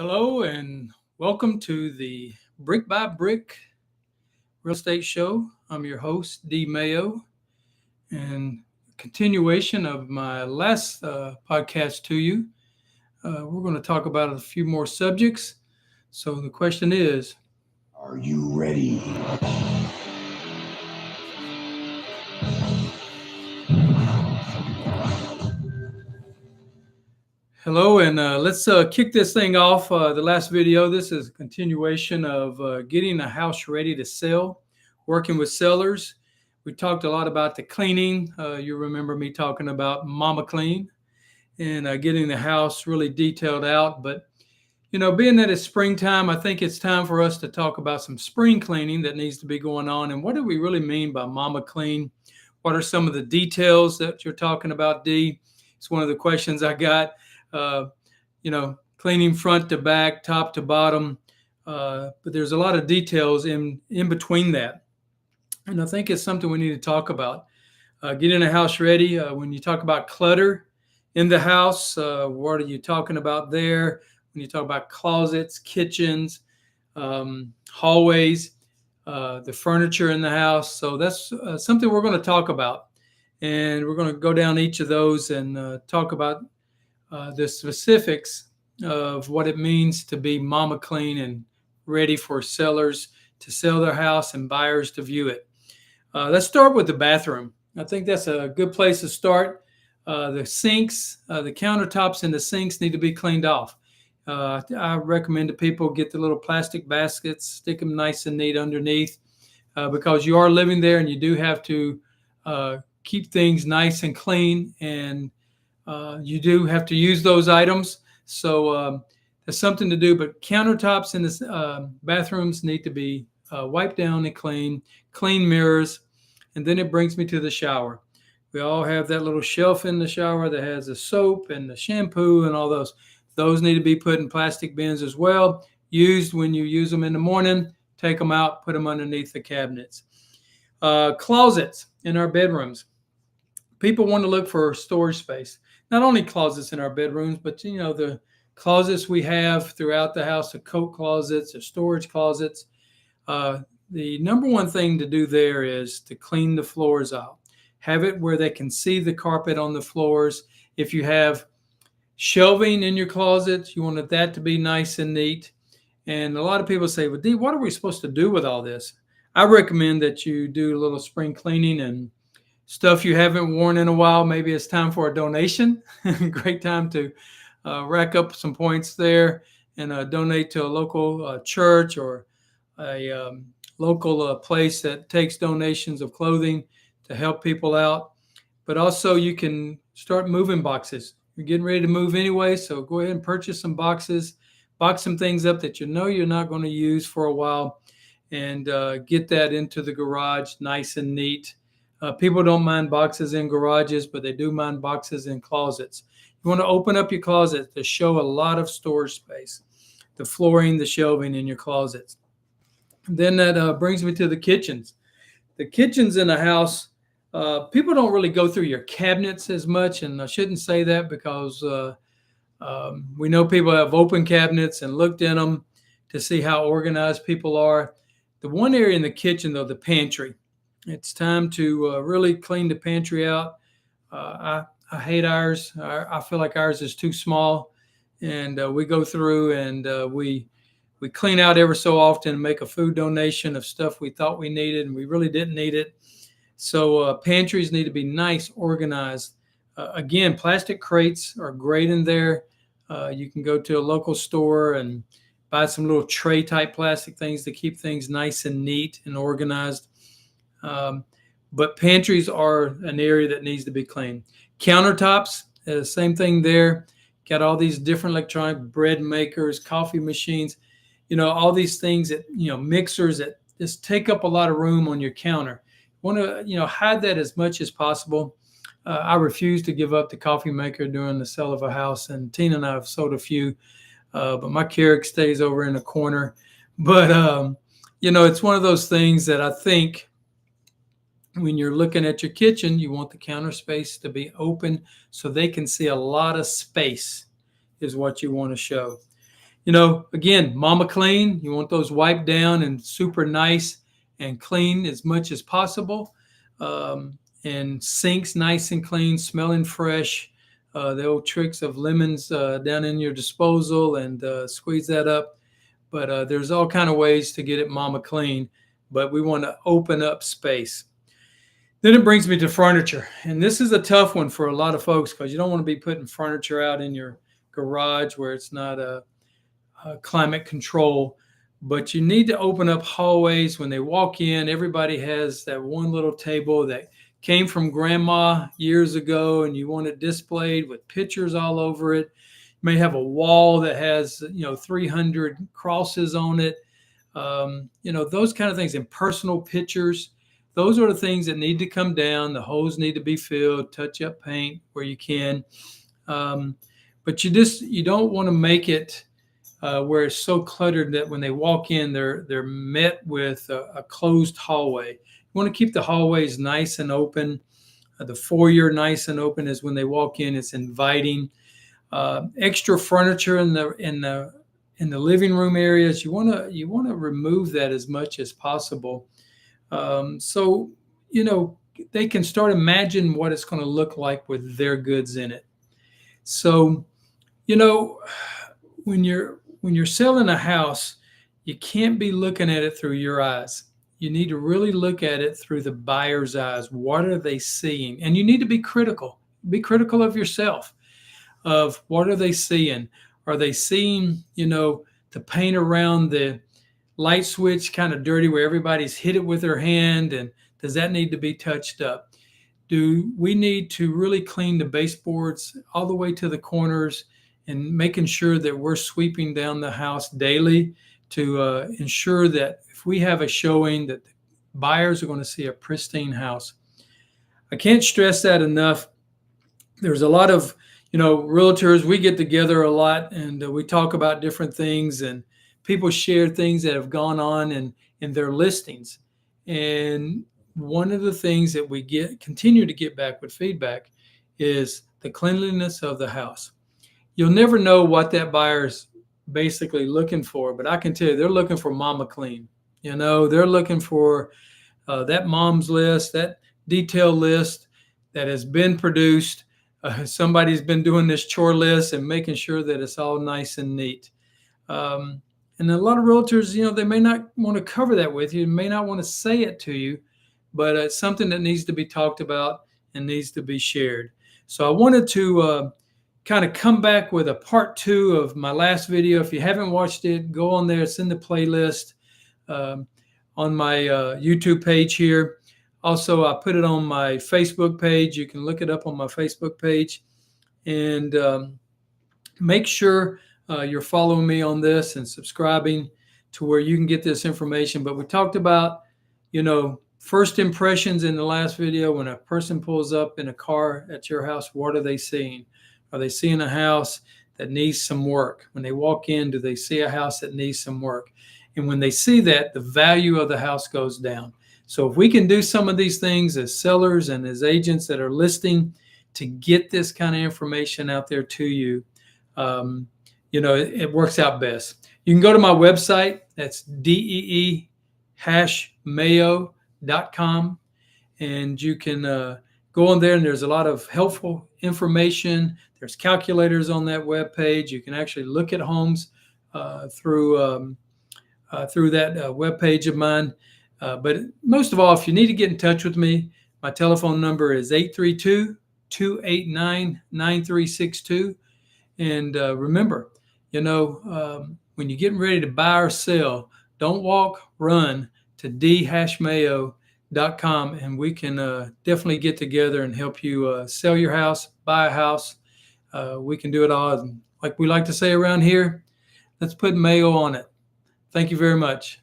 Hello and welcome to the Brick by Brick Real Estate Show. I'm your host, D. Mayo, and continuation of my last podcast to you. We're going to talk about a few more subjects. So the question is, Are you ready? hello, and let's kick this thing off. The last video, this is a continuation of getting a house ready to sell, working with sellers. We talked a lot about the cleaning. You remember me talking about Mama Clean and getting the house really detailed out. But, being that it's springtime, I think it's time for us to talk about some spring cleaning that needs to be going on. And what do we really mean by Mama Clean? What are some of the details that you're talking about, D? It's one of the questions I got. Uh, Cleaning front to back, top to bottom. But there's a lot of details in between that. And I think it's something we need to talk about. Getting a house ready. When you talk about clutter in the house, what are you talking about there? When you talk about closets, kitchens, hallways, the furniture in the house. So that's something we're going to talk about. And we're going to go down each of those and talk about the specifics of what it means to be Mama Clean and ready for sellers to sell their house and buyers to view it. Let's start with the bathroom. I think that's a good place to start. The sinks, the countertops and the sinks need to be cleaned off. I recommend to people get the little plastic baskets, stick them nice and neat underneath because you are living there and you do have to keep things nice and clean, and you do have to use those items. So there's something to do, but countertops in the bathrooms need to be wiped down and clean mirrors. And then it brings me to the shower. We all have that little shelf in the shower that has the soap and the shampoo and all those. Those need to be put in plastic bins as well. Used when you use them in the morning, take them out, put them underneath the cabinets. Closets in our bedrooms. People want to look for storage space. Not only closets in our bedrooms, but the closets we have throughout the house, the coat closets, the storage closets. The number one thing to do there is to clean the floors out. Have it where they can see the carpet on the floors. If you have shelving in your closets, you want that to be nice and neat. And a lot of people say, well, Dee, what are we supposed to do with all this? I recommend that you do a little spring cleaning and stuff you haven't worn in a while. Maybe it's time for a donation. Great time to rack up some points there and donate to a local church or a local place that takes donations of clothing to help people out. But also you can start moving boxes. You're getting ready to move anyway, so go ahead and purchase some boxes, box some things up that you're not going to use for a while, and get that into the garage nice and neat. People don't mind boxes in garages, but they do mind boxes in closets. You want to open up your closet to show a lot of storage space, the flooring, the shelving in your closets. And then that brings me to the kitchens. The kitchens in the house, people don't really go through your cabinets as much, and I shouldn't say that because we know people have open cabinets and looked in them to see how organized people are. The one area in the kitchen, though, the pantry, it's time to really clean the pantry out. I hate ours. I feel like ours is too small, and we go through and we clean out ever so often and make a food donation of stuff we thought we needed and we really didn't need it. So pantries need to be nice, organized. Again, plastic crates are great in there. You can go to a local store and buy some little tray type plastic things to keep things nice and neat and organized. But pantries are an area that needs to be cleaned. Countertops, same thing there. Got all these different electronic bread makers, coffee machines, all these things that, mixers that just take up a lot of room on your counter. You want to, hide that as much as possible. I refuse to give up the coffee maker during the sale of a house, and Tina and I have sold a few, but my Keurig stays over in the corner. But, it's one of those things that I think when you're looking at your kitchen, you want the counter space to be open so they can see a lot of space is what you want to show. Again, Mama Clean. You want those wiped down and super nice and clean as much as possible. And sinks nice and clean, smelling fresh. The old tricks of lemons down in your disposal and squeeze that up. But there's all kind of ways to get it Mama Clean. But we want to open up space. Then it brings me to furniture. And this is a tough one for a lot of folks because you don't want to be putting furniture out in your garage where it's not a climate control. But you need to open up hallways. When they walk in, everybody has that one little table that came from grandma years ago, and you want it displayed with pictures all over it. You may have a wall that has 300 crosses on it. Those kind of things, and personal pictures. Those are the things that need to come down. The holes need to be filled, touch up paint where you can. But you don't want to make it where it's so cluttered that when they walk in, they're met with a closed hallway. You want to keep the hallways nice and open. The foyer nice and open is when they walk in. It's inviting. Extra furniture in the living room areas. You want to remove that as much as possible. So they can start imagine what it's going to look like with their goods in it. So, when you're selling a house, you can't be looking at it through your eyes. You need to really look at it through the buyer's eyes. What are they seeing? And you need to be critical. Be critical of yourself, of what are they seeing? Are they seeing, the paint around the light switch kind of dirty where everybody's hit it with their hand, and does that need to be touched up? Do we need to really clean the baseboards all the way to the corners and making sure that we're sweeping down the house daily to ensure that if we have a showing that the buyers are going to see a pristine house? I can't stress that enough. There's a lot of, realtors, we get together a lot and we talk about different things, and people share things that have gone on in their listings. And one of the things that we continue to get back with feedback is the cleanliness of the house. You'll never know what that buyer's basically looking for, but I can tell you they're looking for Mama Clean. They're looking for that mom's list, that detail list that has been produced. Somebody's been doing this chore list and making sure that it's all nice and neat. And a lot of realtors, they may not want to cover that with you, may not want to say it to you, but it's something that needs to be talked about and needs to be shared. So I wanted to kind of come back with a part 2 of my last video. If you haven't watched it, go on there. It's in the playlist on my YouTube page here. Also, I put it on my Facebook page. You can look it up on my Facebook page. And make sure you're following me on this and subscribing to where you can get this information. But we talked about, first impressions in the last video. When a person pulls up in a car at your house, what are they seeing? Are they seeing a house that needs some work? When they walk in, do they see a house that needs some work? And when they see that, the value of the house goes down. So if we can do some of these things as sellers and as agents that are listing to get this kind of information out there to you, it works out best. You can go to my website. That's DEE-Mayo.com. And you can go on there, and there's a lot of helpful information. There's calculators on that web page. You can actually look at homes through that web page of mine. But most of all, if you need to get in touch with me, my telephone number is 832-289-9362. And remember, when you're getting ready to buy or sell, don't walk, run to D-Mayo.com, and we can definitely get together and help you sell your house, buy a house. We can do it all. Like we like to say around here, let's put Mayo on it. Thank you very much.